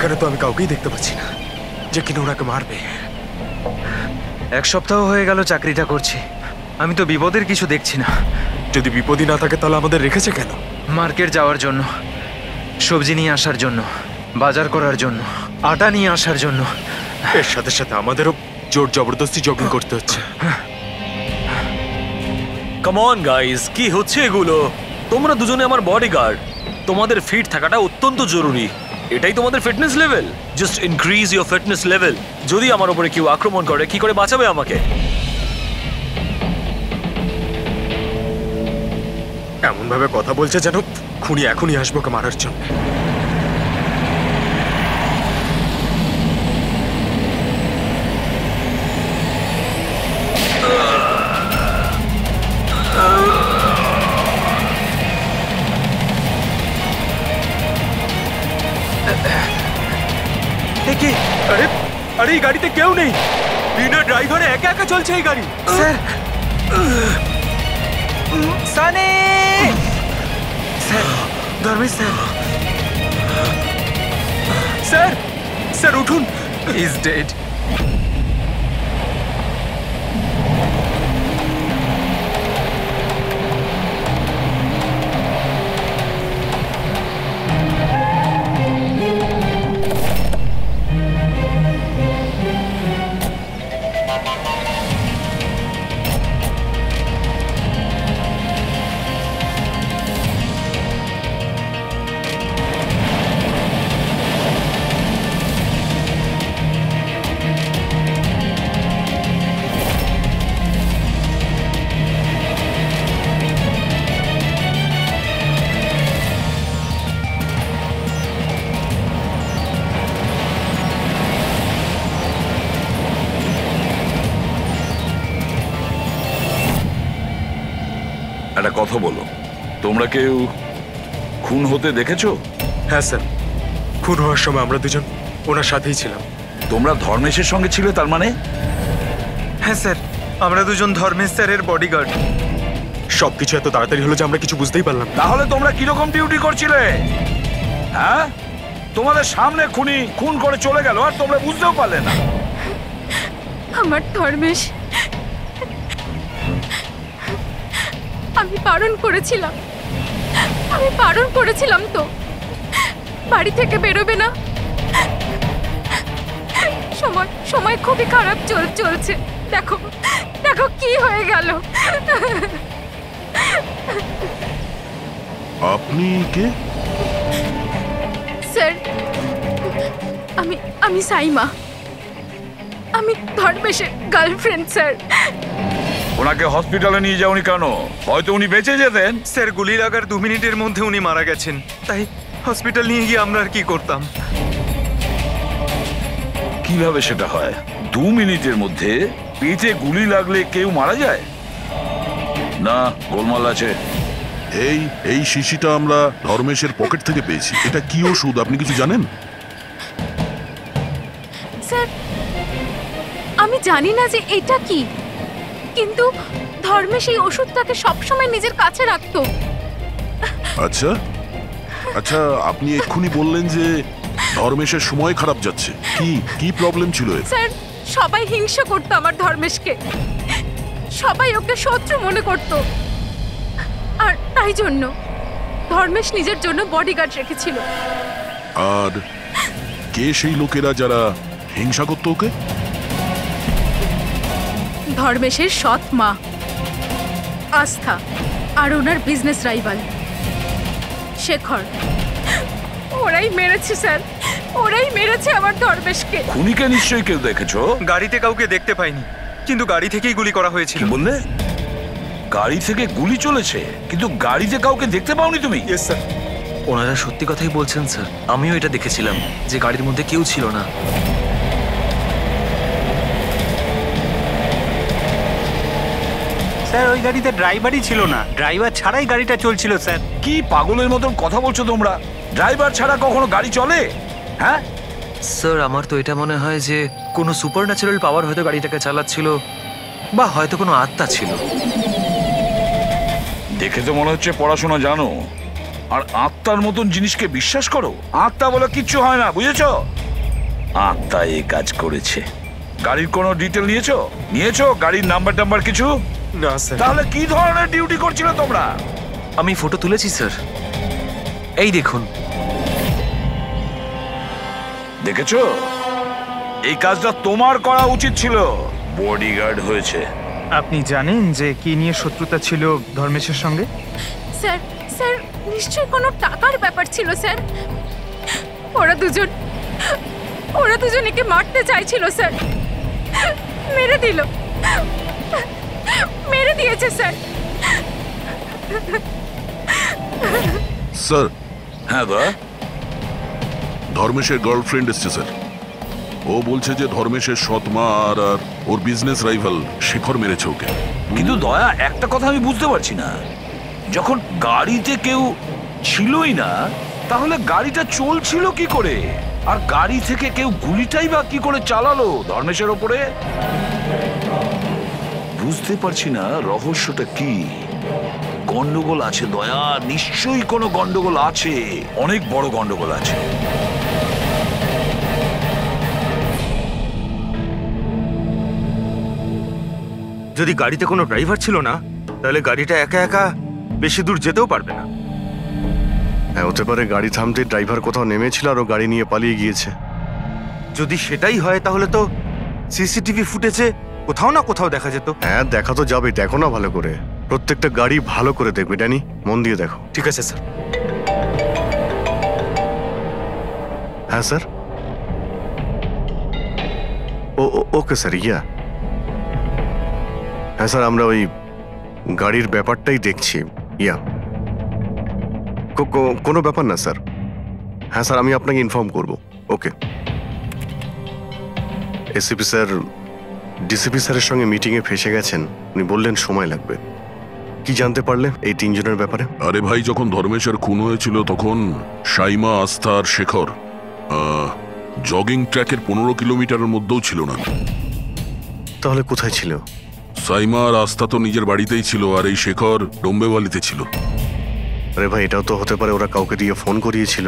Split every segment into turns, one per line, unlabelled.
এখানে তো আমি কাউকেই দেখতে পাচ্ছি না যে কিনা ওনাকে মারবে।
এক সপ্তাহ হয়ে গেল চাকরিটা করছি, আমি তো বিপদের কিছু দেখছি না।
যদি বিপদই না থাকে তাহলে আমাদের রেখেছে কেন?
মার্কেট যাওয়ার জন্য, সবজি নিয়ে আসার জন্য, বাজার করার জন্য, আটা নিয়ে আসার জন্য।
এর সাথে সাথে আমাদেরও জোর জবরদস্তি জগিং করতে হচ্ছে।
কাম অন গাইস, কি হচ্ছে এগুলো? তোমরা দুজনে আমার বডিগার্ড, তোমাদের ফিট থাকাটা অত্যন্ত জরুরি। এটাই তোমাদের fitness level? Just increase your fitness level. যদি আমার উপরে কেউ আক্রমণ করে, কি করে বাঁচাবে আমাকে?
এমন ভাবে কথা বলছে যেন খুনি এখনই আসবো ওকে মারার জন্য।
কি?
আরে আরে এই গাড়িতে কেউ নেই, বিনা ড্রাইভারে একা একা চলছে এই গাড়ি।
Sir, Sunny sir, Dharmesh sir,
sir sir উঠুন।
Is dead.
একটা কথা বলো, তোমরা কেউ খুন হতে দেখেছো?
হ্যাঁ স্যার, খুন হওয়ার সময় আমরা দুজন ওনার সাথেই ছিলাম।
তোমরা ধর্মেশের সঙ্গে ছিলে তার মানে?
হ্যাঁ স্যার, আমরা দুজন ধর্মেশ স্যারের বডিগার্ড।
সবকিছু এত তাড়াতাড়ি হলো যে আমরা কিছু বুঝতেই পারলাম না।
তাহলে তোমরা কিরকম ডিউটি করছিলে? হ্যাঁ, তোমাদের সামনে খুনি খুন করে চলে গেল আর তোমরা বুঝতেও পারলে না।
আমার ধর্মেশ, আমি বারণ করেছিলাম তো বাড়ি থেকে বেরোবে না। সময় খুবই খারাপ চলছে। দেখো দেখো কি হয়ে গেল।
আপনি কে?
স্যার, আমি সাইমা, আমি ধর্মেশের গার্লফ্রেন্ড স্যার।
ওনাকে হসপিটালে নিয়ে যাওনি কেন? হয়তো উনি বেঁচে যেতেন।
স্যার, গুলি লাগার 2 মিনিটের মধ্যে উনি মারা গেছেন, তাই হসপিটাল নিয়ে গিয়ে আমরা আর কি করতাম।
কিভাবে সেটা হয়? 2 মিনিটের মধ্যে পেটে গুলি লাগলে কেউ মারা যায় না? গোলমাল আছে।
এই শিশিটা আমরা ধর্মেশের পকেট থেকে পেয়েছি। এটা কি ওষুধ আপনি কিছু জানেন?
স্যার, আমি জানি না যে এটা কি, কিন্তু ধর্মেশ এই ওষুধটাকে সবসময় নিজের কাছে রাখতো।
আচ্ছা আচ্ছা, আপনি এক্ষুনি বললেন যে ধর্মেশের সময় খারাপ যাচ্ছে। কি প্রবলেম ছিল এর?
স্যার, সবাই হিংসা করতো আমার ধর্মেশকে, সবাই ওকে শত্রু মনে করতো, আর তাই জন্য ধর্মেশ নিজের জন্য বডিগার্ড রেখেছিল।
আর কে সেই লোকেরা যারা হিংসা করতো ওকে?
ধর্মেশের সৎ মা আস্থা আর ওনার বিজনেস রাইভাল শেখর। ওরাই মেরেছে স্যার, ওরাই মেরেছে আমার ধর্মেশকে।
খুনিকে নিশ্চয়ই কেউ দেখেছো?
গাড়িতে কাউকে দেখতে পাইনি, কিন্তু গাড়ি থেকেই গুলি করা হয়েছিল।
কি বললে? গাড়ি থেকে গুলি চলেছে, কিন্তু গাড়িতে কাউকে দেখতে পাওনি তুমি?
Yes sir.
ওনারা সত্যি কথাই বলছেন স্যার, আমিও এটা দেখেছিলাম যে গাড়ির মধ্যে কেউ ছিল না।
স্যার, ওই গাড়িতে ড্রাইভারই ছিল না, ড্রাইভার ছাড়াই গাড়িটা চলছিল স্যার।
কি পাগলের মতন কথা বলছো তোমরা? ড্রাইভার ছাড়া কখনো গাড়ি চলে? হ্যাঁ
স্যার, আমার তো এটা মনে হয় যে কোনো সুপারন্যাচারাল পাওয়ার হয়তো গাড়িটাকে চালাচ্ছিল, বা হয়তো কোনো আত্মা ছিল।
দেখে তো মনে হচ্ছে পড়াশোনা জানো, আর আত্মার মতন জিনিসকে বিশ্বাস করো? আত্মা বলে কিচ্ছু হয় না, বুঝেছো? আত্মা এই কাজ করেছে। গাড়ির কোনো ডিটেল নিয়েছো? গাড়ির নাম্বার কিছু?
না স্যার।
তাহলে কি ধরনের ডিউটি করছিল তোমরা?
আমি ফটো তুলেছি স্যার, এই দেখুন।
দেখেছো, এই কাজটা তোমার করা উচিত ছিল। বডিগার্ড হয়েছে।
আপনি জানেন যে কি নিয়ে শত্রুতা ছিল ধর্মেশের সঙ্গে?
স্যার স্যার নিশ্চয়ই কোনো টাকার ব্যাপার ছিল স্যার। ওরা দুজন একে মারতে চাইছিল স্যার। মেরে দিয়েছে স্যার।
স্যার,
হ্যাঁ দা,
ধর্মেশের গার্লফ্রেন্ড এসছে স্যার। ও বলছে যে ধর্মেশের সৎ মা আর ওর বিজনেস রাইভাল শেখর মেরেছে ওকে।
কিন্তু দয়া, একটা কথা আমি বুঝতে পারছি না, যখন গাড়িতে কেউ ছিলই না তাহলে গাড়িটা চলছিল কি করে? আর গাড়ি থেকে কেউ গুলিটাই বা কি করে চালালো ধর্মেশের ওপরে? বুঝতে পারছি না রহস্যটা কি। গন্ডগোল আছে দয়া, নিশ্চয়ই কোনো গন্ডগোল আছে, অনেক বড় গন্ডগোল আছে।
যদি গাড়িতে কোনো ড্রাইভার ছিল না তাহলে গাড়িটা একা একা বেশি দূর যেতেও পারবে না।
হ্যাঁ, হতে পারে গাড়ি থামতে ড্রাইভার কোথাও নেমেছিল আর ও গাড়ি নিয়ে পালিয়ে গিয়েছে।
যদি সেটাই হয় তাহলে তো সিসিটিভি ফুটেজে কোথাও না কোথাও দেখা যেত।
হ্যাঁ, দেখা তো যাবে, দেখো না ভালো করে, প্রত্যেকটা গাড়ি ভালো করে দেখবে ড্যানি, মন দিয়ে দেখো।
ঠিক আছে স্যার।
হ্যাঁ স্যার, ওকে স্যার। হ্যাঁ স্যার, আমরা ওই গাড়ির ব্যাপারটাই দেখছি। কোনো ব্যাপার না স্যার। হ্যাঁ স্যার, আমি আপনাকে ইনফর্ম করব। ওকে। এসিপি স্যার ডিসিপি স্যারের সঙ্গে মিটিংয়ে ফেসে গেছেন, উনি বললেন সময় লাগবে। কি জানতে পারলে এই তিনজনের ব্যাপারে?
আরে ভাই, যখন ধর্মেশের খুন হয়েছিল তখন সাইমা, আস্থা আর শেখর জগিং ট্র্যাকের 15 কিলোমিটারের মধ্যেও ছিল না।
তাহলে কোথায় ছিল?
সাইমা আর আস্থা তো নিজের বাড়িতেই ছিল, আর এই শেখর ডোম্বেওয়ালিতে ছিল।
আরে ভাই, এটাও তো হতে পারে ওরা কাউকে দিয়ে ফোন করিয়েছিল।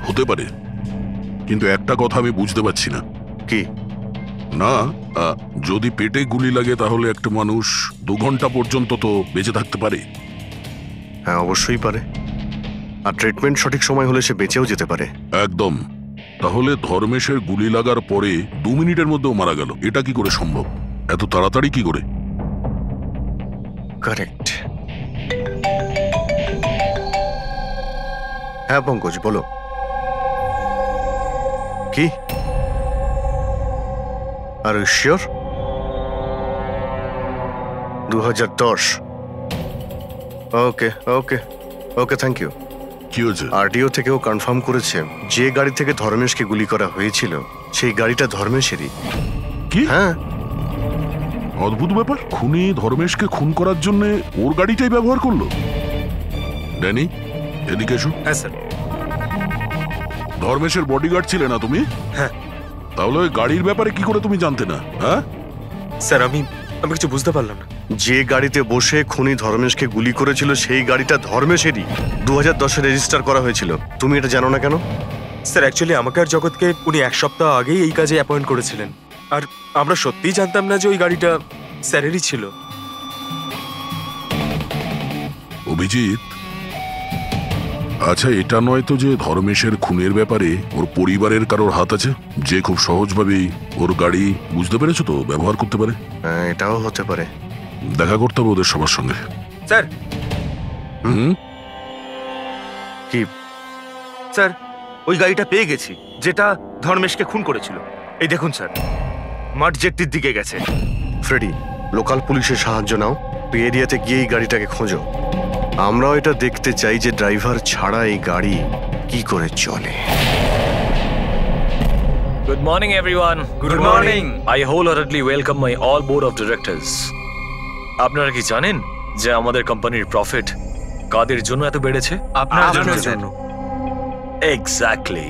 হতে পারে, কিন্তু একটা কথা আমি বুঝতে পারছি না।
কি?
না, যদি পেটে গুলি লাগে তাহলে একটা মানুষ 2 ঘন্টা পর্যন্ত তো বেঁচে থাকতে পারে।
হ্যাঁ, অবশ্যই পারে। আর ট্রিটমেন্ট সঠিক সময় হলে সে বেঁচেও যেতে পারে।
একদম। তাহলে ধর্মেশের গুলি লাগার পরে 2 মিনিটের মধ্যেও মারা গেল, এটা কি করে সম্ভব? এত তাড়াতাড়ি কি করে?
কারেক্ট। হ্যাঁ পঙ্কজ, বলো। কি? আর sure? 2010। Okay okay okay, thank you.
কি হয়েছে?
আরটিও থেকেও কনফার্ম করেছে যে গাড়ি থেকে ধর্মেশকে গুলি করা হয়েছিল সেই গাড়িটা ধর্মেশেরই।
কি?
হ্যাঁ।
অদ্ভুত ব্যাপার, খুনি ধর্মেশকে খুন করার জন্য ওর গাড়িটাই ব্যবহার করলো। ড্যানি, এদিকে এসো।
হ্যাঁ স্যার।
ধর্মেশের বডিগার্ড ছিলে না তুমি?
হ্যাঁ।
তাহলে ওই গাড়ির ব্যাপারে কি করে তুমি জানতে না? হ্যাঁ
স্যার, আমি কিছু বুঝতে পারলাম না।
যে গাড়িতে বসে খুনি ধর্মেশকে গুলি করেছিল সেই গাড়িটা ধর্মেশেরই, 2010-এ রেজিস্টার করা হয়েছিল। তুমি এটা জানো না কেন?
স্যার, অ্যাকচুয়ালি আমাকে আর জগৎকে উনি 1 সপ্তাহ আগেই এই কাজে অ্যাপয়েন্ট করেছিলেন, আর আমরা সত্যিই জানতাম না যে ওই গাড়িটা স্যারেরই ছিল।
অভিজিৎ, আচ্ছা এটা নয় তো যে ধর্মেশের খুনের ব্যাপারে ওর পরিবারের কারোর হাত আছে, যে খুব সহজভাবেই ওর গাড়ি, বুঝতে পেরেছো তো, ব্যবহার করতে পারে?
হ্যাঁ, এটাও হতে পারে।
দেখা করতে হবে ওদের সবার সঙ্গে।
স্যার।
কি?
স্যার, ওই গাড়িটা পেয়ে গেছি যেটা ধর্মেশকে খুন করেছিল। এই দেখুন স্যার, মাঠ জেটটির দিকে গেছে।
ফ্রেডি, লোকাল পুলিশের সাহায্য নাও, এরিয়াতে গিয়ে এই গাড়িটাকে খোঁজো। আমরাও এটা দেখতে চাই যে ড্রাইভার ছাড়া এই গাড়ি কি করে চলে।
Good morning, everyone.
Good morning.
I wholeheartedly welcome my all board of directors. আপনারা কি জানেন যে আমাদের কোম্পানির প্রফিট কাদের জন্য এত বেড়েছে?
আপনার জন্য।
এক্স্যাক্টলি।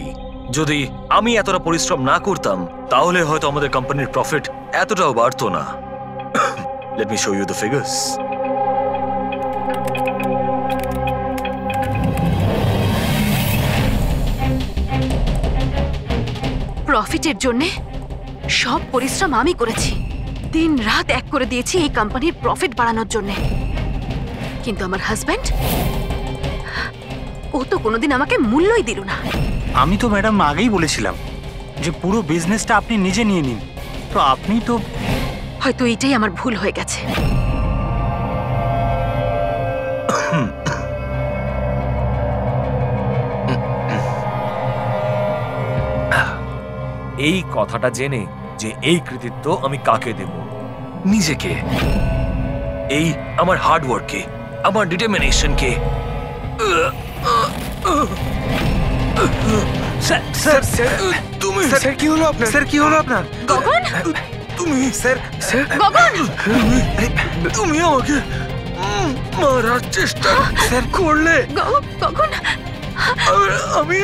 যদি আমি এতটা পরিশ্রম না করতাম তাহলে হয়তো আমাদের কোম্পানির প্রফিট এতটাও বাড়তো না। Let me show you the figures.
প্রফিটের জন্যে সব পরিশ্রম আমি করেছি, দিন রাত এক করে দিয়েছি এই কোম্পানির প্রফিট বাড়ানোর জন্যে। কিন্তু আমার হাজব্যান্ড, ও তো কোনোদিন আমাকে মূল্যই দিল না।
আমি তো ম্যাডাম আগেই বলেছিলাম যে পুরো বিজনেসটা আপনি নিজে নিয়ে নিন, তো আপনি তো
হয়তো এইটাই আমার ভুল হয়ে গেছে।
এই কথাটা জেনে যে এই কৃতিত্ব আমি কাকে দেব, নিজেকে, এই আমার হার্ডওয়ার্ককে, আমার ডিটারমিনেশনকে। তুমি
স্যার কি হলো আপনার? স্যার কি হলো আপনার?
গগন,
তুমি
স্যার স্যার
গগন,
তুমি আমাকে মারার চেষ্টা করলে।
গগন,
আমি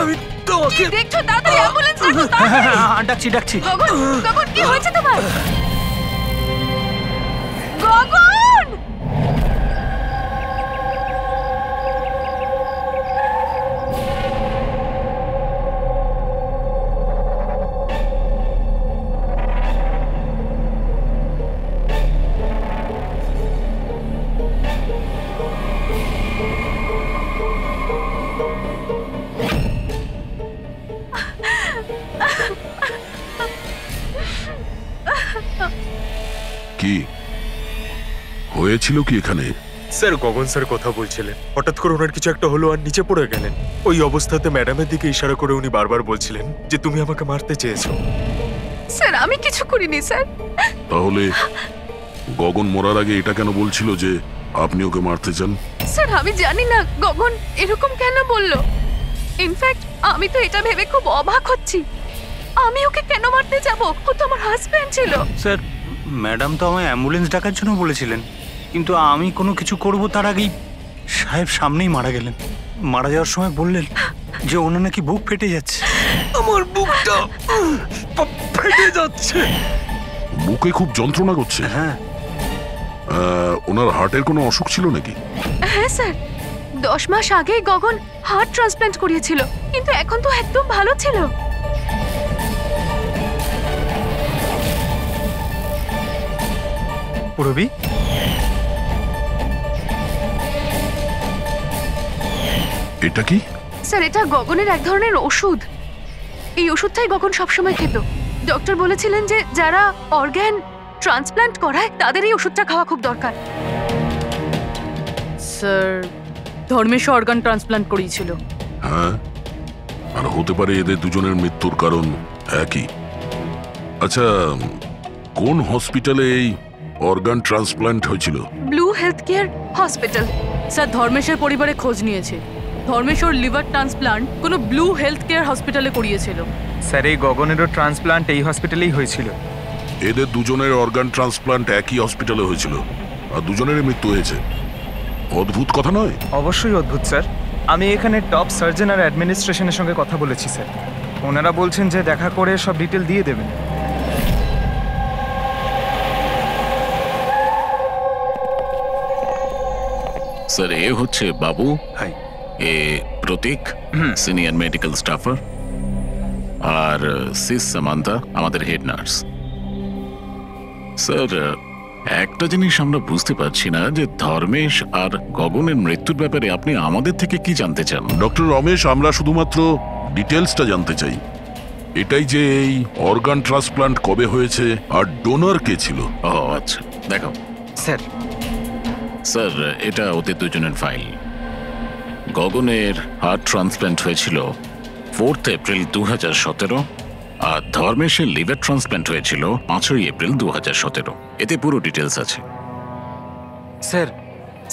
আমি তোমাকে
দেখছো? তাড়াতাড়ি অ্যাম্বুলেন্স ডাকো, তাড়াতাড়ি।
ডাকছি ডাকছি।
গগন, গগন, কি হয়েছে তোমার? গগন!
কি হয়েছিল কি এখানে?
স্যার গগন স্যার কথা বলছিলেন, হঠাৎ করে ওনার কিছু একটা হলো আর নিচে পড়ে গেলেন। ওই অবস্থাতে ম্যাডামের দিকে ইশারা করে উনি বারবার বলছিলেন যে তুমি আমাকে মারতে চেয়েছো।
স্যার আমি কিছু করিনি স্যার।
তাহলে গগন মরার আগে এটা কেন বলছিল যে আপনি ওকে মারতে চান?
স্যার আমি জানি না গগন এরকম কেন বললো। ইনফ্যাক্ট আমি তো এটা ভেবে খুব অবাক হচ্ছি, আমি ওকে কেন মারতে যাব? ও তো আমার হাজবেন্ড ছিল।
স্যার ম্যাডাম তো আমায় অ্যাম্বুলেন্স ডাকার জন্য বলেছিলেন, কিন্তু আমি কোনো কিছু করব তার আগেই সাহেব সামনেই মারা গেলেন। মারা যাওয়ার সময় বললেন যে ওনার নাকি বুক ফেটে যাচ্ছে।
আমার বুকটা ফেটে যাচ্ছে।
বুকে খুব যন্ত্রণা করছে?
হ্যাঁ।
ওনার হার্টের কোনো অসুখ ছিল নাকি?
হ্যাঁ স্যার, 10 মাস আগেই গগন হার্ট ট্রান্সপ্ল্যান্ট করিয়েছিল, কিন্তু এখন তো একদম ভালো ছিল।
রবি,
এটা কি?
স্যার এটা গগনের এক ধরনের ওষুধ। এই ওষুধটাই গগন সবসময় খেত। ডক্টর বলেছিলেন যে যারা অর্গান ট্রান্সপ্ল্যান্ট করায় তাদের এই ওষুধটা খাওয়া খুব দরকার।
স্যার ধর্মেশ অর্গান ট্রান্সপ্ল্যান্ট করিয়েছিল।
হ্যাঁ, আর হতে পারে এদের দুজনের মৃত্যুর কারণ একই। আচ্ছা, কোন হসপিটালে এই অর্গান ট্রান্সপ্ল্যান্ট হয়েছিল?
Blue health care hospital.
Sir ধর্মেশের পরিবারে খোঁজ নিয়েছে, ধর্মেশ ওর লিভার ট্রান্সপ্ল্যান্ট কোনো ব্লু হেলথ কেয়ার হসপিটালে করিয়েছিল।
স্যার এই গগনেরও ট্রান্সপ্লান্ট এই হসপিটালেই হয়েছিল।
এদের দুজনের অর্গান ট্রান্সপ্ল্যান্ট একই হসপিটালে হয়েছিল, আর দুজনেরই মৃত্যু হয়েছে। অদ্ভুত কথা নয়?
অবশ্যই অদ্ভুত স্যার। আমি এখানে টপ সার্জন আর অ্যাডমিনিস্ট্রেশনের সঙ্গে কথা বলেছি স্যার। ওনারা বলছেন যে দেখা করে সব ডিটেল দিয়ে দেবেন।
স্যার এ হচ্ছে বাবু,
হাই।
এ প্রতীক, সিনিয়র মেডিকেল স্টাফার, আর সিস সামান্তা আমাদের হেড নার্স। স্যার একটা জিনিস আমরা বুঝতে পারছি না যে ধর্মেশ আর গগনের মৃত্যুর ব্যাপারে আপনি আমাদের থেকে কি জানতে চান?
ডক্টর রমেশ, আমরা শুধুমাত্র ডিটেলসটা জানতে চাই। এটাই যে এই অর্গান ট্রান্সপ্ল্যান্ট কবে হয়েছে আর ডোনার কে ছিল।
ও আচ্ছা, দেখো
স্যার।
স্যার এটা ওদের দুজনের ফাইল। গগনের হার্ট ট্রান্সপ্ল্যান্ট হয়েছিল 4 এপ্রিল 2017, আর ধর্মেশের লিভার ট্রান্সপ্ল্যান্ট হয়েছিল 5 এপ্রিল 2017। এতে পুরো ডিটেলস আছে।
স্যার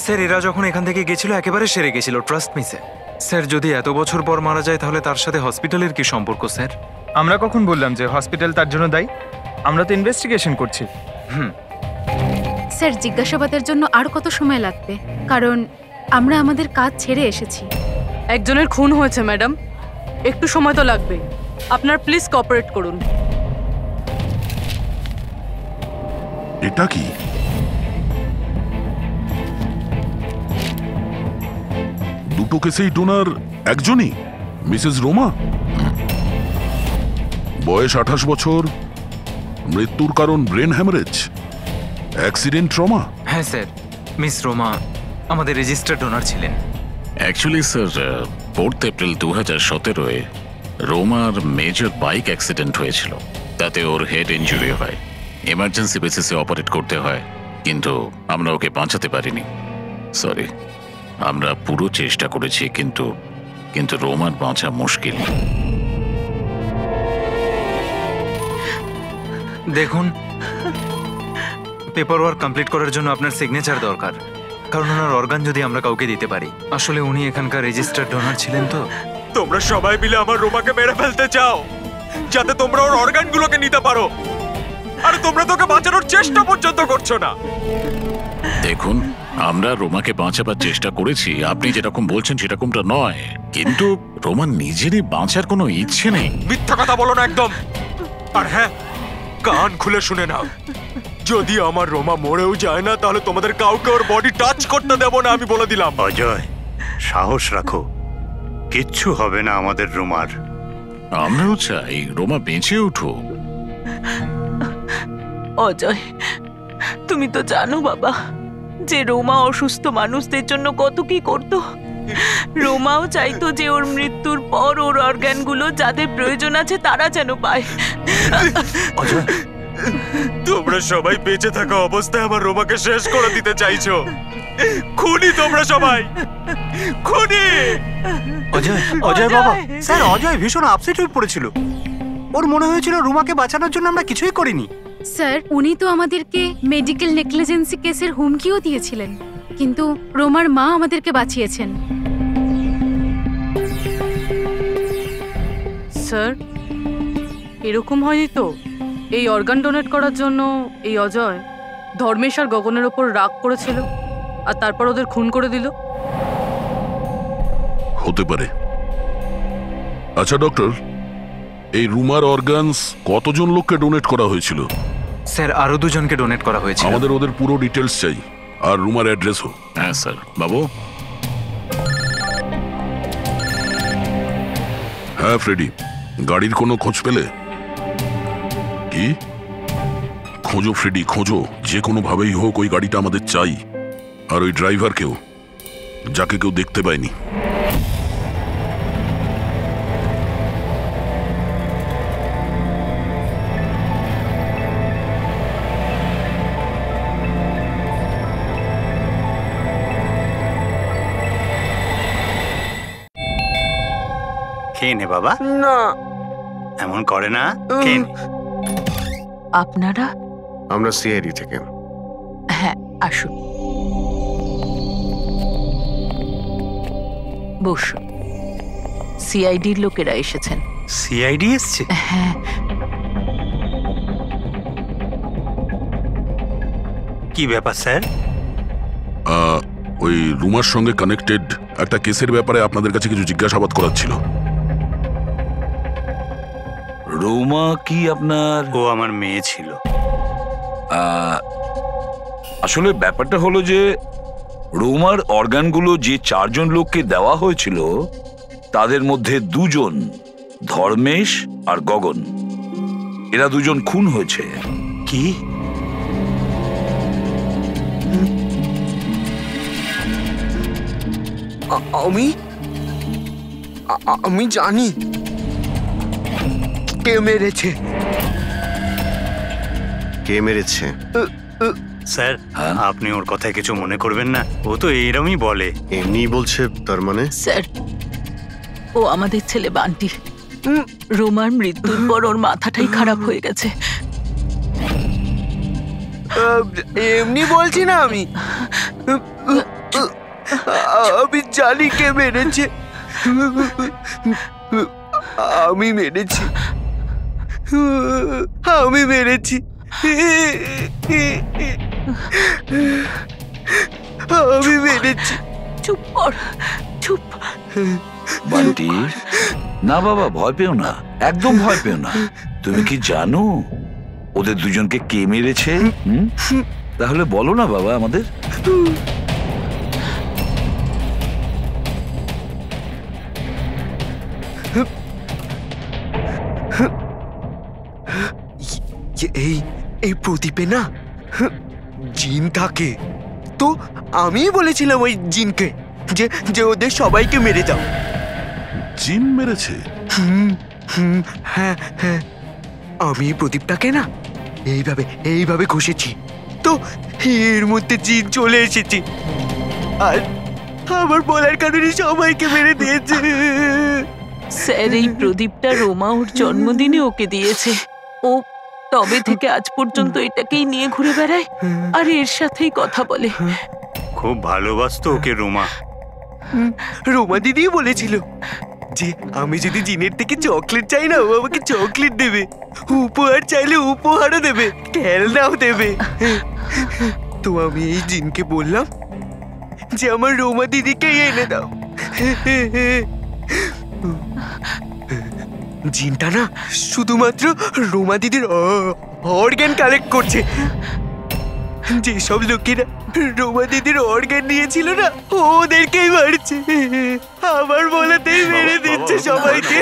স্যার এরা যখন এখান থেকে গেছিল একেবারে সেরে গেছিল, ট্রাস্ট মি স্যার। স্যার যদি এত বছর পর মারা যায় তাহলে তার সাথে হসপিটালের কি সম্পর্ক স্যার? আমরা কখন বললাম যে হসপিটাল তার জন্য দায়ী? আমরা তো ইনভেস্টিগেশন করছি।
স্যার জিজ্ঞাসাবাদের জন্য আর কত সময় লাগবে? কারণ আমরা আমাদের কাজ ছেড়ে এসেছি।
একজনের খুন হয়েছে ম্যাডাম, একটু সময় তো লাগবে। আপনার প্লিজ কোঅপারেট করুন।
এটা কি? দুটো কেসেই ডোনার একজনই, মিসেস রোমা। বয়স 28 বছর, মৃত্যুর কারণ ব্রেন হ্যামারেজ, অ্যাক্সিডেন্ট ট্রমা।
হ্যাঁ স্যার, মিস রোমা আমাদের রেজিস্টার্ড ডোনার ছিলেন।
অ্যাকচুয়ালি স্যার 4 এপ্রিল 2017-এ রোমার মেজর বাইক অ্যাক্সিডেন্ট হয়েছিল। তাতে ওর হেড ইনজুরি হয়, এমার্জেন্সি বেসিসে অপারেট করতে হয়, কিন্তু আমরা ওকে বাঁচাতে পারিনি। সরি, আমরা পুরো চেষ্টা করেছি, কিন্তু রোমার বাঁচা মুশকিল।
দেখুন, পেপার ওয়ার্ক কমপ্লিট করার জন্য আপনার সিগনেচার দরকার, কারণ ওনার অর্গান যদি আমরা কাউকে দিতে পারি। আসলে উনি এখানকার রেজিস্টার্ড ডোনার ছিলেন। তো
তোমরা সবাই মিলে আমার রোমাকে মেরে ফেলতে চাও যাতে তোমরা ওর অর্গানগুলোকে নিতে পারো, আর তোমরা তোকে বাঁচানোর চেষ্টা পর্যন্ত করছো না।
দেখুন, আমরা রোমাকে বাঁচাবার চেষ্টা করেছি, আপনি যেরকম বলছেন সেরকমটা নয়, কিন্তু রোমার নিজেরই বাঁচার কোনো ইচ্ছে নেই।
মিথ্যা কথা বলো না একদম। আর হ্যাঁ, কান খুলে শুনে নাও, যদি আমার রোমা মরেও যায় না তাহলে তোমাদের কাউকে ওর বডি টাচ করতে দেব না, আমি বলে দিলাম।
অজয়, সাহস রাখো, কিচ্ছু হবে না আমাদের রোমার।
আমরাও চাই রোমা বেঁচে উঠুক।
অজয়, তুমি তো জানো বাবা যে রোমা অসুস্থ মানুষদের জন্য কত কি করতো। রোমাও চাইতো যে ওর মৃত্যুর পর ওর অর্গানগুলো যাদের প্রয়োজন আছে তারা যেন পায়।
অজয়,
তোমরা সবাই বেঁচে থাকা অবস্থায় আমার রোমাকে শেষ করে দিতে চাইছো। খুনি তোমরা সবাই, খুনি।
অজয় বাবা, স্যার অজয় ভীষণ আপসেট হয়ে পড়েছিল। ওর মনে হয়েছিল রুমাকে বাঁচানোর জন্য আমরা কিছুই করিনি।
স্যার, উনি তো আমাদেরকে মেডিকেল নেগলিজেন্সি কেসের হুমকিও দিয়েছিলেন, কিন্তু রোমার মা আমাদেরকে বাঁচিয়েছেন।
স্যার, এরকম হয়নি তো? এই অর্গান ডোনেট করার জন্য এই অজয় ধর্মেশ আর গগনের ওপর রাগ করেছিল আর তারপর ওদের খুন করে দিল?
হতে পারে। আচ্ছা ডক্টর, এই রুমার অর্গানস কতজন লোককে ডোনেট করা হয়েছিল?
স্যার, আরো 2 জনকে ডোনেট করা হয়েছিল।
আমাদের ওদের পুরো ডিটেলস চাই, আর রুমার অ্যাড্রেসও।
হ্যাঁ স্যার। বাবু।
হ্যাঁ ফ্রেডি, গাড়ির কোনো খোঁজ পেলে? কি? খোঁজো ফ্রেডি, খোঁজো, যে কোনো ভাবেই হোক ওই গাড়িটা আমাদের চাই, আর ওই ড্রাইভারকেও, যাকে কেউ দেখতে পায়নি।
খেয়ে নে বাবা।
না,
এমন করে না, খেয়ে নে।
আপনারা?
আমরা সিআইডি থেকে।
হ্যাঁ, আসুন, বসুন। সিআইডির লোকেরা এসেছেন।
সিআইডি এসছে?
হ্যাঁ।
কি ব্যাপার স্যার?
ওই রুমার সঙ্গে কানেক্টেড একটা কেসের ব্যাপারে আপনাদের কাছে কিছু জিজ্ঞাসাবাদ করার ছিল।
রোমা কি আপনার?
ও আমার মেয়ে ছিল।
আসলে ব্যাপারটা হলো যে রোমার অর্গানগুলো যে 4 জন লোককে দেওয়া হয়েছিল তাদের মধ্যে 2 জন, ধর্মেশ আর গগন, এরা 2 জন খুন হয়েছে।
কি?
আমি জানি কে মেরেছে।
কে মেরেছে?
স্যার, আপনি ওর কথায় কিছু মনে করবেন না, ও তো এইরকমই বলে।
এমনি বলছে তার মানে?
স্যার, ও আমাদের ছেলে বান্টি। রোমার মৃত্যুর পর ওর মাথাটাই খারাপ হয়ে গেছে।
এমনি বলছি না, আমি জানি কে মেরেছে। আমি মেরেছি, আমি মেরেছি, আমি মেরেছি।
চুপ কর, চুপ।
বান্টি, না বাবা, ভয় পেও না, একদম ভয় পেও না। তুমি কি জানো ওদের 2 জনকে কে মেরেছে? তাহলে বলো না বাবা আমাদের।
এই প্রদীপে না জিন থাকে। তো আমি বলেছিলাম ওই জিনকে যে যে ওদের সবাইকে মেরে দাও।
জিন মেরেছে?
হ্যাঁ হ্যাঁ, আমি প্রদীপটাকে না এইভাবে ঘষেছি, তো এর মধ্যে জিন চলে এসেছে আর আমার বলার কারণে সবাইকে মেরে দিয়েছে।
স্যার, এই প্রদীপটা রোমা ওর জন্মদিনে ওকে দিয়েছে। ও তবে থেকে আজ পর্যন্ত এটাকেই নিয়ে ঘুরে বেড়ায় আর এর সাথেই কথা বলে।
খুব ভালোবাসতো ওকে রোমা।
রোমা দিদি বলেছিল যে আমি যদি জিনের থেকে চকলেট চাই না, ও আমাকে চকলেট দেবে, উপহার চাইলে উপহারও দেবে, খেলনাও দেবে। তো আমি এই জিনকে বললাম যে আমার রোমা দিদিকে এনে দাও। জিনটা না শুধুমাত্র রোমা দিদির অর্গান কালেক্ট করছে। যেসব লোকেরা রোমা দিদির অর্গান নিয়েছিল না, ওদেরকেই মারছে, আমার বলাতেই মেরে দিচ্ছে সবাইকে।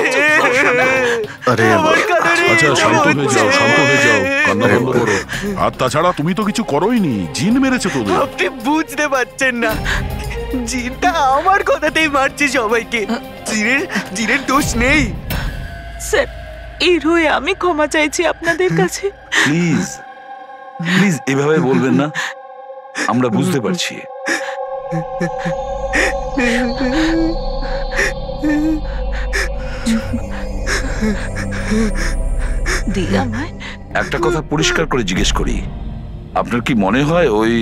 আমার কারণে
আচ্ছা, শান্ত হয়ে যাও, শান্ত হয়ে যাও, কান্না বন্ধ করো। আর তাছাড়া তুমি তো কিছু করোইনি, জিন মেরেছে তোদের।
আপনি বুঝতে পারছেন না, জিনটা আমার কথাতেই মারছে সবাইকে। জিনের দোষ নেই।
স্যার, এর হয়ে আমি ক্ষমা চাইছি আপনাদের কাছে।
প্লিজ প্লিজ এভাবে বলবেন না, আমরা বুঝতে পারছি। একটা কথা পরিষ্কার করে জিজ্ঞেস করি, আপনার কি মনে হয় ওই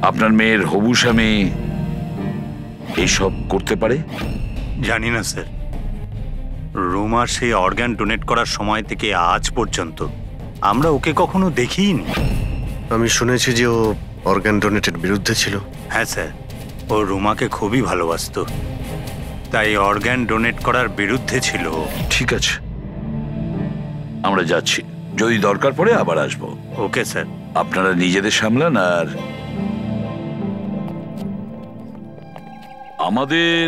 আপনার মেয়ের হবু স্বামী এইসব করতে পারে?
জানি না স্যার, রোমার সেই অর্গান ডোনেট করার সময় থেকে আজ পর্যন্ত আমরা ওকে কখনো দেখিনি।
আমি শুনেছি যে ও অর্গান ডোনেটের বিরুদ্ধে ছিল।
হ্যাঁ স্যার, ও রোমাকে খুবই ভালোবাসতো, তাই অর্গান ডোনেট করার বিরুদ্ধে ছিল।
ঠিক আছে, আমরা যাচ্ছি, যদি দরকার পড়ে আবার আসবো।
Okay sir.
আপনারা নিজেদের সামলান, আর আমাদের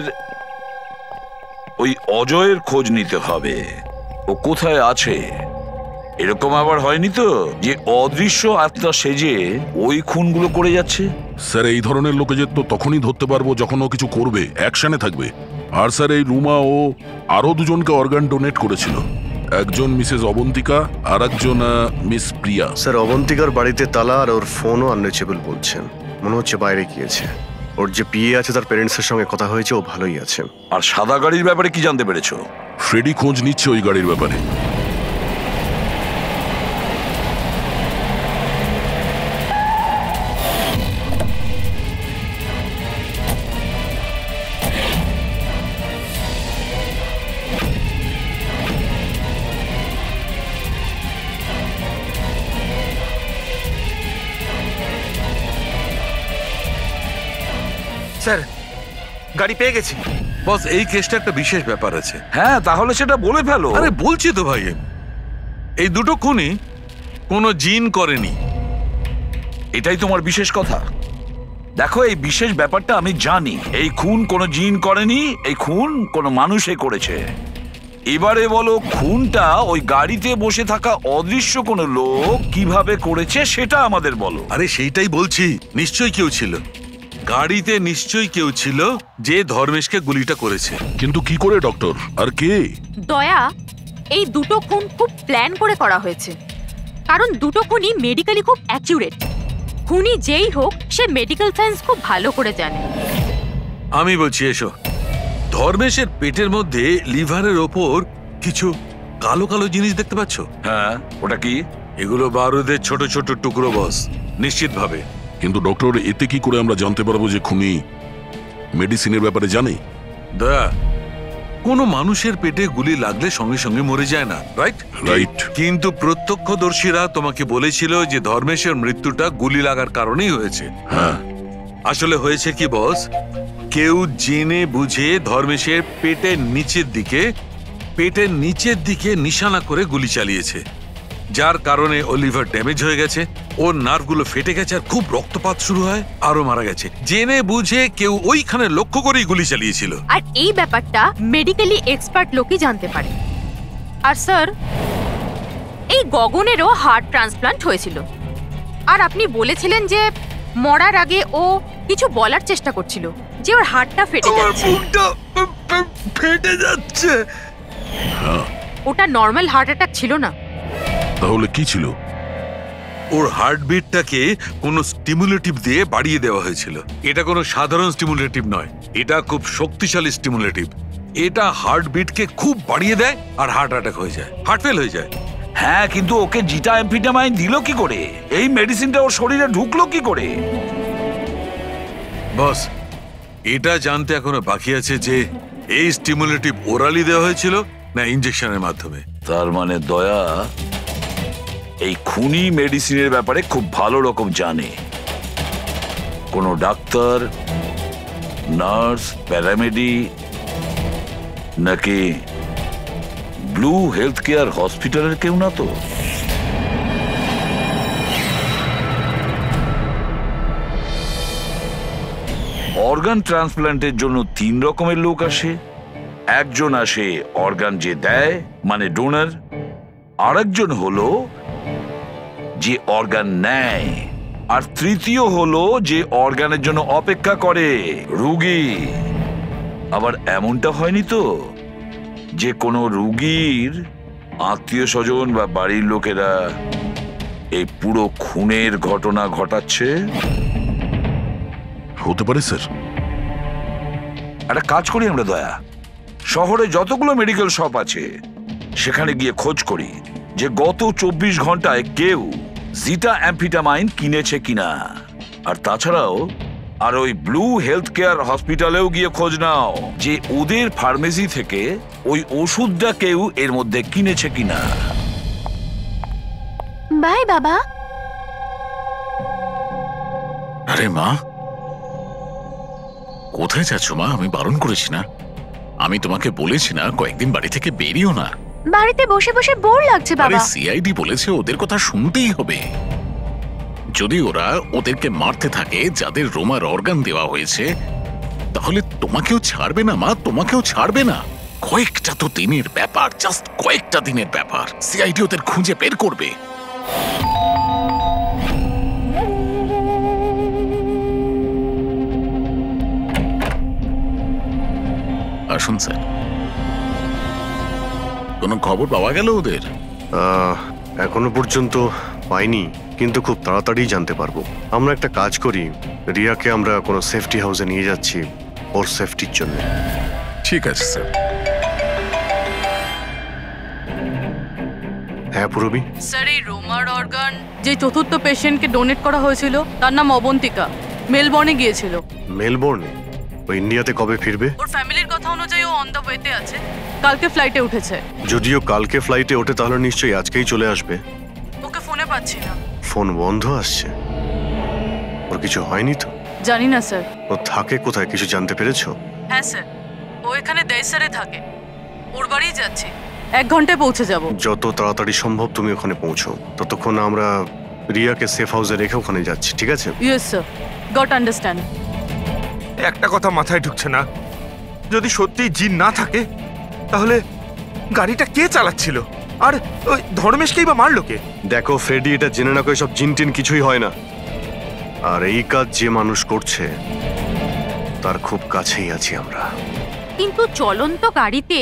ওই অজয়ের খোঁজ নিতে হবে। ও কোথায় আছে? এরকম আবার হয়নি তো যে অদৃশ্য আত্মা সেজে ওই খুনগুলো করে যাচ্ছে?
স্যার, এই ধরনের লোকেদের তো তখনই ধরতে পারবো যখন ও কিছু করবে, অ্যাকশনে থাকবে। আর স্যার, এই রুমা ও আরো দুজনকে অর্গান ডোনেট করেছিল, একজন মিসেস অবন্তিকা আর একজন মিস প্রিয়া।
স্যার, অবন্তিকার বাড়িতে তালা আর ওর ফোনও আনরিচেবল বলছেন, মনে হচ্ছে বাইরে গিয়েছে। ওর যে পিএ আছে তার প্যারেন্টসের সঙ্গে কথা হয়েছে, ও ভালোই আছে।
আর সাদা গাড়ির ব্যাপারে কি জানতে পেরেছো?
ফ্রেডি খোঁজ নিচ্ছে ওই গাড়ির ব্যাপারে।
স্যার, গাড়ি পেয়ে গেছি।
বস, এই কেসটা একটা বিশেষ ব্যাপার আছে। হ্যাঁ, তাহলে সেটা বলে ফেলো।
আরে বলছি তো ভাই, এই দুটো খুনই কোনো জিন করেনি।
এটাই তোমার বিশেষ কথা? দেখো, এই বিশেষ ব্যাপারটা আমি জানি। এই খুন কোনো জিন করেনি, এই খুন কোনো মানুষে করেছে। এবারে বলো, খুনটা ওই গাড়িতে বসে থাকা অদৃশ্য কোনো লোক কিভাবে করেছে সেটা আমাদের বলো।
আরে সেইটাই বলছি, নিশ্চয়ই কেউ ছিল গাড়িতে, নিশ্চয়ই কেউ ছিল যে ধর্মেশকে গুলিটা করেছে।
কিন্তু কি করে ডক্টর, আর কে?
দয়া, এই দুটো খুন খুব প্ল্যান করে করা হয়েছে, কারণ দুটো খুনই মেডিকেলি খুব অ্যাকিউরেট। খুনি যেই হোক, সে মেডিকেল সায়েন্স খুব ভালো করে জানে।
আমি বলছি, এসো। ধর্মেশের পেটের মধ্যে লিভারের ওপর কিছু কালো কালো জিনিস দেখতে পাচ্ছ?
হ্যাঁ, ওটা কি?
এগুলো বারুদের ছোট ছোট টুকরো বস, নিশ্চিত ভাবে।
কিন্তু ডক্টর, এতে কি করে আমরা জানতে পারবো যে খুনি মেডিসিনের ব্যাপারে জানে?
দয়া, কোনো মানুষের পেটে গুলি লাগলে সঙ্গে সঙ্গে মরে যায় না, রাইট?
রাইট।
কিন্তু প্রত্যক্ষদর্শীরা তোমাকে বলেছিল যে ধর্মেশের মৃত্যুটা গুলি লাগার কারণেই হয়েছে।
হ্যাঁ,
আসলে হয়েছে কি বস, কেউ জেনে বুঝে ধর্মেশের পেটের নিচের দিকে নিশানা করে গুলি চালিয়েছে, যার কারণে ও লিভার ড্যামেজ হয়ে গেছে, ওর নার্ভগুলো ফেটে গেছে, আর খুব রক্তপাত শুরু হয়, আরো মারা গেছে। জেনে বুঝে কেউ ওইখানে লক্ষ্য করেই গুলি চালিয়েছিল।
আর এই ব্যাপারটা মেডিকেলি এক্সপার্ট লোকই জানতে পারে। আর স্যার, এই গগনেরও হার্ট ট্রান্সপ্লান্ট হয়েছিল, আর আপনি বলেছিলেন যে মরার আগে ও কিছু বলার চেষ্টা করছিল, যে ওর হার্টটা ফেটে যাচ্ছে।
ফেটে যাচ্ছে।
ওটা নর্মাল হার্ট অ্যাটাক ছিল না।
তাহলে কি ছিল?
ওর হার্টবিটটাকে কোনো স্টিমুলেটিভ দিয়ে বাড়িয়ে দেওয়া হয়েছিল। এটা কোনো সাধারণ স্টিমুলেটিভ নয়, এটা খুব শক্তিশালী স্টিমুলেটিভ। এটা হার্টবিটকে খুব বাড়িয়ে দেয় আর হার্ট অ্যাটাক হয়ে যায়, হার্ট ফেল হয়ে যায়।
হ্যাঁ, কিন্তু ওকে জিটা অ্যাম্ফিটামাইন দিল কি করে? এই মেডিসিনটা ওর শরীরে ঢুকলো কি করে?
বস, এটা জানতে এখনো বাকি আছে যে এই স্টিমুলেটিভ ওরালি দেওয়া হয়েছিল না ইনজেকশনের মাধ্যমে।
তার মানে দয়া এই খুনি মেডিসিনের ব্যাপারে খুব ভালো রকম জানে। কোনো ডাক্তার, নার্স, প্যারামেডি নাকি ব্লু হেলথ কেয়ার হসপিটালের কেউ না তো? অর্গান ট্রান্সপ্ল্যান্টের জন্য 3 রকমের লোক আসে। একজন আসে অর্গান যে দেয়, মানে ডোনার। আরেকজন হলো যে অর্গান নেয়, আর তৃতীয় হলো যে অর্গানের জন্য অপেক্ষা করে, রোগী। আবার এমনটা হয়নি তো যে কোনো রোগীর আত্মীয় স্বজন বা বাড়ির লোকেরা এই পুরো খুনের ঘটনা ঘটাচ্ছে?
হতে পারে স্যার।
একটা কাজ করি আমরা দয়া, শহরে যতগুলো মেডিকেল শপ আছে সেখানে গিয়ে খোঁজ করি যে গত 24 ঘন্টায় কেউ জিটা অ্যাম্ফিটামাইন কিনেছে কিনা। আর তাছাড়াও আর ওই ব্লু হেলথ কেয়ার হসপিটালেও গিয়ে খোঁজ নাও যে ওদের ফার্মেসি থেকে ওই ওষুধটা কেউ এর মধ্যে কিনেছে কিনা।
বাই বাবা।
আরে মা, কোথায় যাচ্ছ মা? আমি বারণ করেছি না? আমি তোমাকে বলেছি না কয়েকদিন বাড়ি থেকে বেরিও না?
বাড়িতে বসে বসে বোর লাগছে
আরে
বাবা।
সিআইডি বলেছে ওদের কথা শুনতেই হবে। যদি ওরা ওদেরকে মারতে থাকে যাদের রোমার অর্গান দেওয়া হয়েছে, তাহলে তোমাকেও ছাড়বে না মা, তোমাকেও ছাড়বে না। কয়েকটা তো দিনের ব্যাপার, জাস্ট কয়েকটা দিনের ব্যাপার। সিআইডি ওদের খুঁজে বের করবে। আসুন স্যার। কোনো খবর পাওয়া গেল ওদের?
এখনো পর্যন্ত পাইনি, কিন্তু খুব তাড়াতাড়ি জানতে পারবো। আমরা একটা কাজ করি, রিয়াকে আমরা কোনো সেফটি হাউসে নিয়ে যাচ্ছি ওর সেফটির জন্য।
ঠিক আছে স্যার।
হ্যাঁ পুরবি।
স্যার, এই রোমার অর্গান যে চতুর্থ পেশেন্টকে ডোনেট করা হয়েছিল তার নাম অবন্তিকা, মেলবর্নে গিয়েছিল।
মেলবোর্নে? ও ইন্ডিয়াতে কবে ফিরবে?
ওর ফ্যামিলির কথা অনুযায়ী ও অন দ্য ওয়েতে আছে, কালকে ফ্লাইটে উঠেছে।
যদিও কালকে ফ্লাইটে ওঠে তাহলে নিশ্চয়ই আজকেই চলে আসবে।
ওকে ফোনে পাচ্ছি না।
ফোন বন্ধ আসছে। ওর কিছু হয়নি তো?
জানি না স্যার।
ও থাকে কোথায় কিছু জানতে পেরেছো?
হ্যাঁ স্যার, ও এখানে দেশারে থাকে, ওর বাড়ি যাচ্ছি। 1 ঘন্টায় পৌঁছে যাব।
যত তাড়াতাড়ি সম্ভব তুমি ওখানে পৌঁছো। ততক্ষণ আমরা রিয়াকে সেফ হাউসে রেখে ওখানে যাচ্ছি, ঠিক আছে?
Yes sir, goat understand.
একটা কথা মাথায় ঢুকছে না, যদি সত্যি জিন না থাকে তাহলে গাড়িটা কে চালাচ্ছিল? আর ওই ধর্মেশকেই বা মারলো কে?
দেখো ফ্রেডি, এটা জেনে না করে সব জিন টিন কিছুই হয় না। আর এই কাজ যে মানুষ করছে তার খুব কাছেই আছি আমরা।
কিন্তু চলন্ত গাড়িতে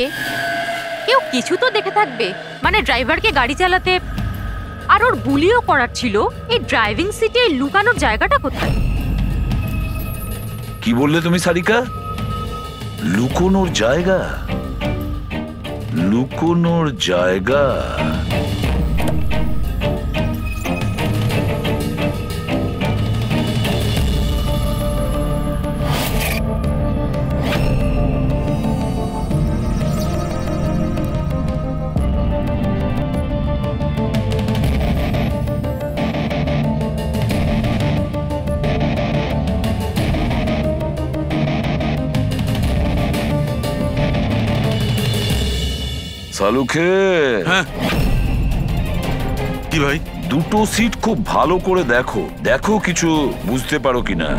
কেউ কিছু তো দেখে থাকবে, মানে ড্রাইভারকে গাড়ি চালাতে। আর ওর গুলিও করার ছিল। এই ড্রাইভিং সিটে লুকানোর জায়গাটা কোথায়?
কি বললে তুমি সারিকা? লুকোনোর জায়গা? লুকোনোর জায়গা? সালুখে।
হ্যাঁ কি ভাই?
দুটো সিট খুব ভালো করে দেখো, দেখো কিছু বুঝতে পারো কিনা।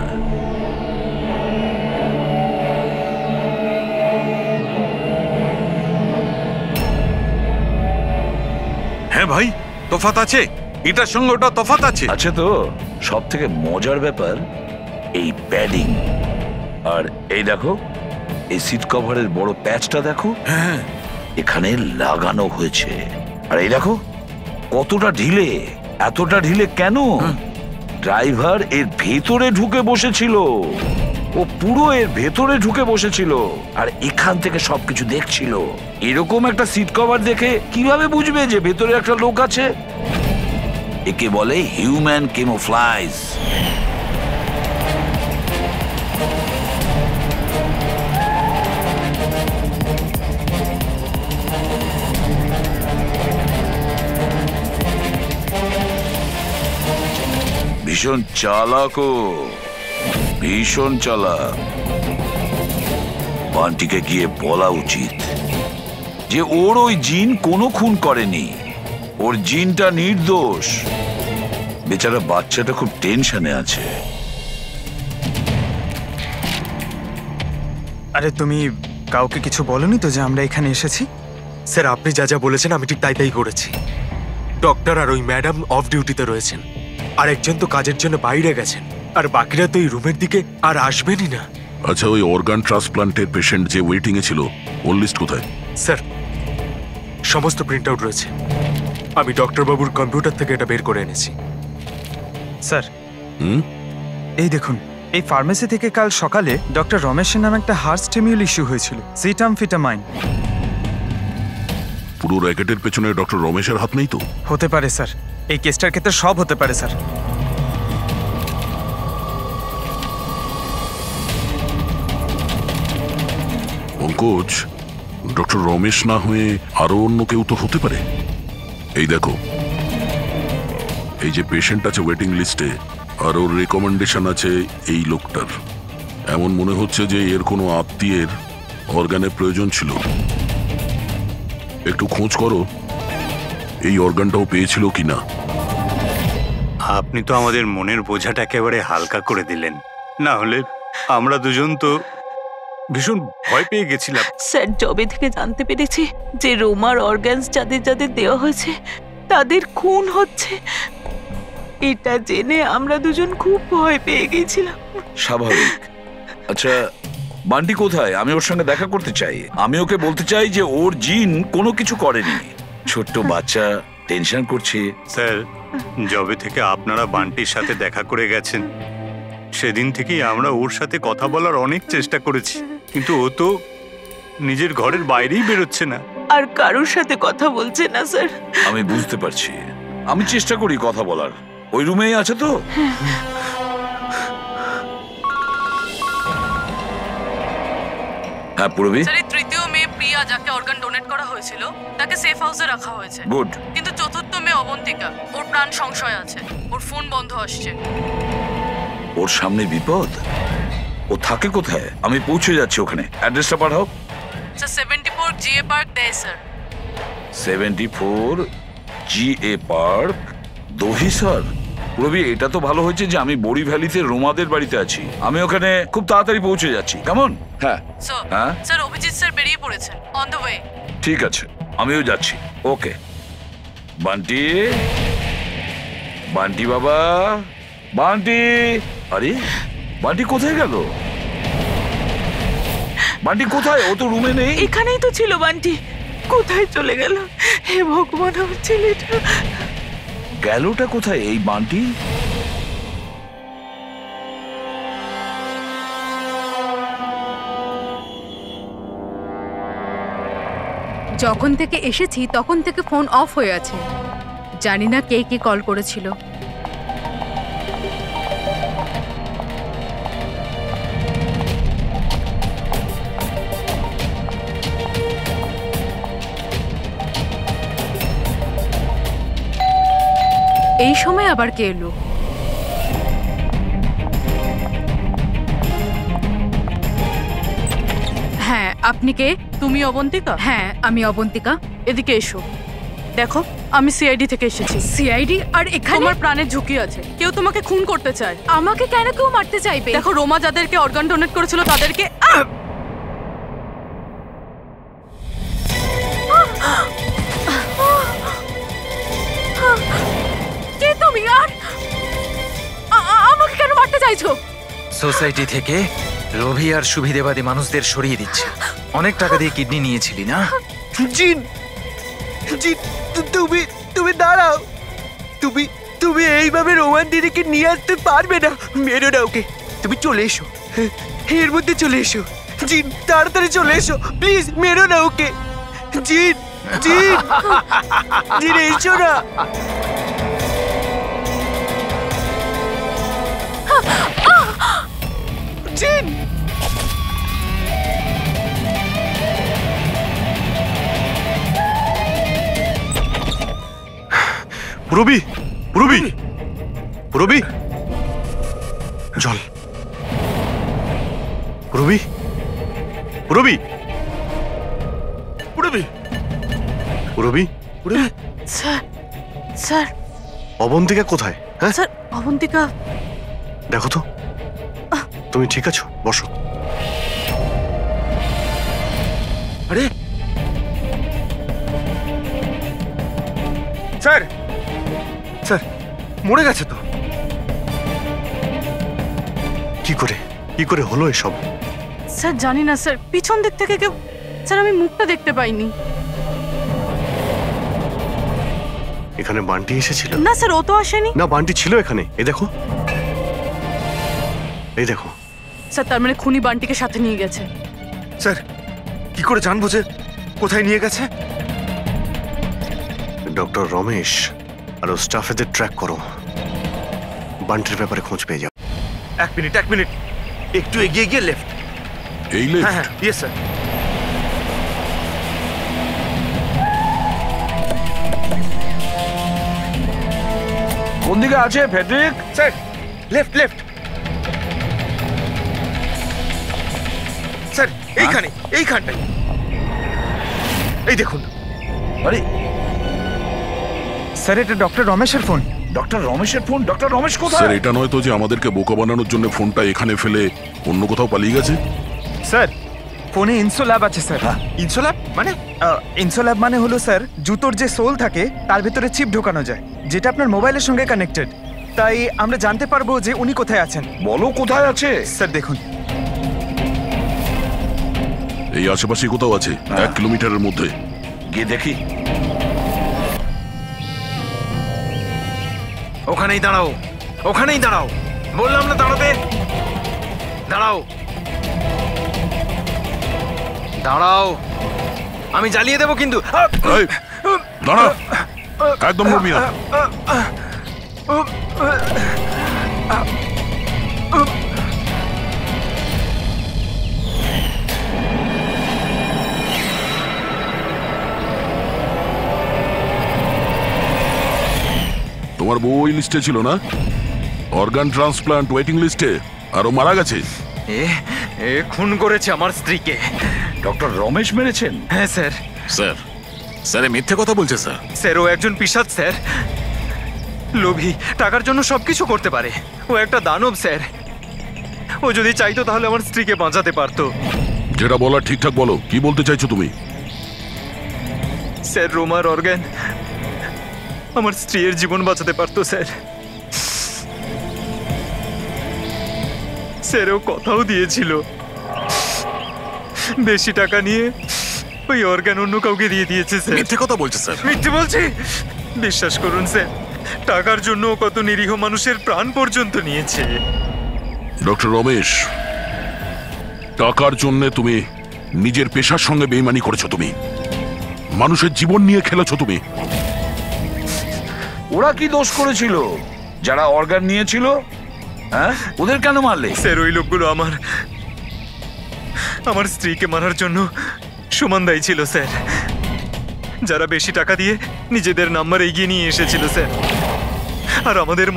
হ্যাঁ ভাই, তফাৎ আছে, এটার সঙ্গে ওটা তফাৎ আছে।
আছে তো। সব থেকে মজার ব্যাপার এই প্যাডিং, আর এই দেখো এই সিট কভারের বড় প্যাচটা দেখো,
হ্যাঁ
এখানে লাগানো হয়েছে। আর এই দেখো কতটা ঢিলে, এতটা ঢিলে কেন? ড্রাইভার এর ভেতরে ঢুকে বসেছিল, ও পুরো এর ভেতরে ঢুকে বসেছিল আর এখান থেকে সবকিছু দেখছিল। এরকম একটা সিট কভার দেখে কিভাবে বুঝবে যে ভেতরে একটা লোক আছে? একে বলে হিউম্যান ক্যামোফ্লাজ। ভীষণ চালাক, ভীষণ চালাক। বান্টিকে গিয়ে বলা উচিত যে ওর ওই জিন কোনো খুন করেনি, ওর জিনটা নির্দোষ। বেচারা বাচ্চাটা খুব টেনশনে আছে।
আরে তুমি কাউকে কিছু বলনি তো যে আমরা এখানে এসেছি?
স্যার, আপনি যা যা বলেছেন আমি ঠিক তাই করেছি। ডক্টর আর ওই ম্যাডাম অফ ডিউটিতে রয়েছেন, আর একজন তো কাজের জন্য বাইরে গেছেন, আর বাকিরা তো এই রুমের দিকে আর আসবেনই না।
আচ্ছা, ওই অর্গান ট্রান্সপ্লান্টের পেশেন্ট যে ওয়েটিং এ ছিল, ওর লিস্ট কোথায়?
স্যার, সমস্ত প্রিন্ট আউট রয়েছে। আমি ডক্টর বাবুর কম্পিউটার থেকে এটা বের করে এনেছি।
স্যার, এই দেখুন, এই ফার্মেসি থেকে কাল সকালে ডক্টর রমেশের নামে একটা হার্ট স্টিমিউল ইস্যু হয়েছিল, সিটামফিটামাইন।
পুরো র্যাকেটের পেছনে ডক্টর রমেশের হাত নেই তো?
হতে পারে স্যার, এই কেসটার ক্ষেত্রে সব হতে পারে স্যার।
পঙ্কজ, ডক্টর রমেশ না হয়ে আরো অন্য কেউ তো হতে পারে। এই দেখো, এই যে পেশেন্ট আছে ওয়েটিং লিস্টে, আর ওর রেকমেন্ডেশন আছে এই লোকটার। এমন মনে হচ্ছে যে এর কোনো আত্মীয়ের অর্গানের প্রয়োজন ছিল। একটু খোঁজ করো এই অর্গানটাও পেয়েছিল কিনা।
আপনি তো আমাদের মনের বোঝাটা একেবারে হালকা করে দিলেন, না হলে আমরা দুজন তো ভীষণ ভয় পেয়ে গেছিলাম।
স্যার, জবে থেকে জানতে পেরেছি যে রোমার অর্গানস যাদের যাদের দেওয়া হয়েছে তাদের খুন হচ্ছে, এটা জেনে আমরা দুজন খুব ভয় পেয়ে গেছিলাম।
স্বাভাবিক। আচ্ছা, বান্টি কোথায়? আমি ওর সঙ্গে দেখা করতে চাই। আমি ওকে বলতে চাই যে ওর জিন কোনো কিছু করেনি। ছোট্ট বাচ্চা টেনশন করছে।
স্যার, জবে থেকে আপনারা বান্টির সাথে দেখা করে গেছেন, সেদিন থেকেই আমরা ওর সাথে কথা বলার অনেক চেষ্টা করেছি, কিন্তু ও তো নিজের ঘরের বাইরেই বেরোচ্ছে না,
আর কারোর সাথে কথা বলছে না স্যার।
আমি বুঝতে পারছি, আমি চেষ্টা করি কথা বলার। ওই রুমেই আছে তো? হ্যাঁ, পুরবি।
স্যার, এই 3 মে প্রিয়া যাকে অর্গান ডোনেট করা হয়েছিল তাকে সেফ হাউসে রাখা হয়েছে।
গুড।
কিন্তু 4 মে অবন্তিকা, ওর প্রাণ সংশয় আছে, ওর ফোন বন্ধ আসছে।
ওর সামনে বিপদ। ও থাকে কোথায়? আমি পৌঁছে যাচ্ছি ওখানে। অ্যাড্রেসটা পাঠাও।
Sir, 74 GA park, Dahisar.
74 GA park, Dahisar. Ravi, এটা তো ভালো হয়েছে যে আমি বড়ি ভ্যালিতে রোমাদের বাড়িতে আছি। আমি ওখানে খুব তাড়াতাড়ি পৌঁছে যাচ্ছি। কেমন? হ্যাঁ হ্যাঁ
স্যার, অভিজিৎ স্যার বেরিয়ে পড়েছেন, অন দ্য ওয়ে।
ঠিক আছে, আমিও যাচ্ছি। ওকে। বান্টি, বান্টি বাবা, বান্টি। আরে বান্টি কোথায় গেল? বান্টি কোথায়? ও তো রুমে নেই।
এখানেই তো ছিল বান্টি, কোথায় চলে গেল? হে ভগবান, আমার ছেলেটা
গেলটা কোথায় এই বান্টি?
যখন থেকে এসেছি তখন থেকে ফোন অফ হয়ে আছে, জানি না কে কে কল করেছিল। এই সময় আবার কে এলো? হ্যাঁ, আপনি কে?
তুমি অবন্তিকা?
হ্যাঁ, আমি অবন্তিকা।
এদিকে এসো। দেখো, আমি সিআইডি থেকে এসেছি।
সিআইডি? আর এখানে?
তোমার প্রাণের ঝুঁকি আছে, কেউ তোমাকে খুন করতে চায়।
আমাকে কেন কেউ মারতে চাইবে?
দেখো, রোমা যাদেরকে অর্গান ডোনেট করেছিল তাদেরকে চাইছো?
সোসাইটি থেকে লোভী আর সুবিধেবাদী মানুষদের সরিয়ে দিচ্ছে। অনেক টাকা দিয়ে কিডনি নিয়েছিলি না?
জিন, জিন, তুমি তুমি দাঁড়াও। তুমি তুমি এইভাবে রোমান দিদিকে নিয়ে আসতে পারবে না। মেরো না ওকে। তুমি চলে এসো, এর মধ্যে চলে এসো। জিন, তাড়াতাড়ি চলে এসো প্লিজ। মেরো না ওকে। জিন, জিন, জিন, এসো না। জিন,
রবি, রবি, রবি, জল। রবি, রবি, রবি, রবি, রবি।
স্যার, স্যার,
অবন্তিকা কোথায়? হ্যাঁ
স্যার, অবন্তিকা।
দেখো তো, তুমি ঠিক আছো? বসো।
আরে স্যার, স্যার মরে গেছে তো।
কি করে, কি করে হলো এসব?
স্যার জানি না স্যার, পিছন দিক থেকে কেউ, স্যার আমি মুখটা দেখতে পাইনি।
এখানে বান্টি এসেছিল?
না স্যার, ও তো আসেনি।
না, বান্টি ছিল এখানে। এই দেখো, এই দেখো।
স্যার তার মানে খুনি বান্টিকে সাথে নিয়ে গেছে।
স্যার কি করে জানবো যে কোথায় নিয়ে গেছে?
ডক্টর রমেশ আর ও স্টাফেদের ট্র্যাক করো, বান্টির ব্যাপারে খোঁজ পেয়ে যাও।
এক মিনিট, এক মিনিট, একটু এগিয়ে গিয়ে লেফট।
এই লেফট?
হ্যাঁ হ্যাঁ, ইয়েস স্যার।
কোন দিকে আছে Friedrich?
Sir left, left. Sir এইখানে, এইখানটাই। এই দেখুন।
আরে
স্যার, এটা ডক্টর রমেশের ফোন।
ডক্টর রমেশের ফোন? ডক্টর রমেশ
স্যার,
কোথায়?
এটা নয় তো যে আমাদেরকে বোকা বানানোর জন্য ফোনটা এখানে ফেলে অন্য কোথাও পালিয়ে গেছে?
স্যার, ফোনে ইনসোল্যাব আছে স্যার।
ইনসোল্যাব মানে?
ইনসোল্যাব মানে হলো স্যার, জুতোর যে সোল থাকে তার ভেতরে চিপ ঢোকানো যায়, যেটা আপনার মোবাইলের সঙ্গে কানেক্টেড। তাই আমরা জানতে পারবো যে উনি কোথায় আছেন।
বলো কোথায় আছে?
স্যার দেখুন,
এই আশেপাশে কোথাও আছে, 1 কিলোমিটারের মধ্যে।
গিয়ে দেখি।
ওখানেই দাঁড়াও, ওখানেই দাঁড়াও, বললাম না দাঁড়াতে। দাঁড়াও, দাঁড়াও, আমি জ্বালিয়ে দেবো কিন্তু।
এই, দাঁড়া, একদম নড়বি না। তোমার বউ ওই লিস্টে ছিল না? অর্গান ট্রান্সপ্লান্ট ওয়েটিং লিস্টে। আর ও মারা গেছে।
এ খুন করেছে আমার স্ত্রীকে।
ডক্টর রমেশ মেরেছেন?
হ্যাঁ স্যার।
স্যার, স্যার মিথ্যে কথা বলছে স্যার।
স্যার, ও একজন পিশাচ স্যার। লোভী, টাকার জন্য সবকিছু করতে পারে। ও একটা দানব স্যার। ও যদি চাইতো তাহলে আমার স্ত্রীকে বাঁচাতে পারতো।
যেটা বলার ঠিকঠাক বলো, কি বলতে চাইছো তুমি?
স্যার, রোমার অর্গান আমার স্ত্রীর জীবন বাঁচাতে পারতো স্যার। স্যার, ও কথাও দিয়েছিল বেশি টাকা নিয়ে ওই অর্গান অন্য কাউকে দিয়ে দিয়েছে স্যার।
মিথ্যে কথা বলছে স্যার।
মিথ্যে বলছি? বিশ্বাস করুন স্যার, টাকার জন্য ও কত নিরীহ মানুষের প্রাণ পর্যন্ত নিয়েছে।
ডক্টর রমেশ, টাকার জন্য তুমি নিজের পেশার সঙ্গে বেইমানি করেছো। তুমি মানুষের জীবন নিয়ে খেলেছো তুমি।
ওরা কি দোষ করেছিল যারা অর্গান নিয়েছিল? হ্যাঁ, ওদের কেন মারলে?
স্যার, ওই লোকগুলো আমার স্ত্রীকে মারার জন্য সমান দায়ী ছিল স্যার। যারা বেশি টাকা দিয়ে নিজেদের নাম্বার এগিয়ে নিয়ে এসেছিল স্যার। আর আমাদের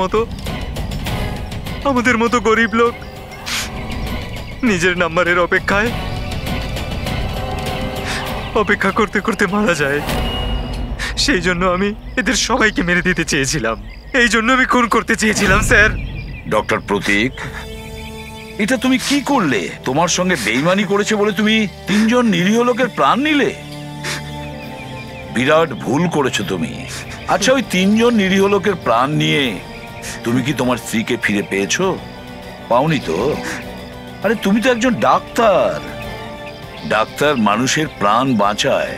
মতো গরিব লোক নিজের নাম্বারের অপেক্ষা করতে করতে মারা যায়। সেই জন্য আমি এদের সবাইকে মেরে দিতে চেয়েছিলাম। এই জন্য আমি খুন করতে চেয়েছিলাম স্যার।
ডক্টর প্রতীক, এটা তুমি কি করলে? তোমার সঙ্গে বেইমানি করেছে বলে তুমি 3 জন নিরীহ লোকের প্রাণ নিলে। বিরাট ভুল করেছো তুমি। আচ্ছা, ওই 3 জন নিরীহ লোকের প্রাণ নিয়ে তুমি কি তোমার স্ত্রীকে ফিরে পেয়েছো? পাওনি তো? আরে তুমি তো একজন ডাক্তার। ডাক্তার মানুষের প্রাণ বাঁচায়,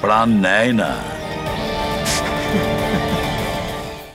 প্রাণ নেয় না।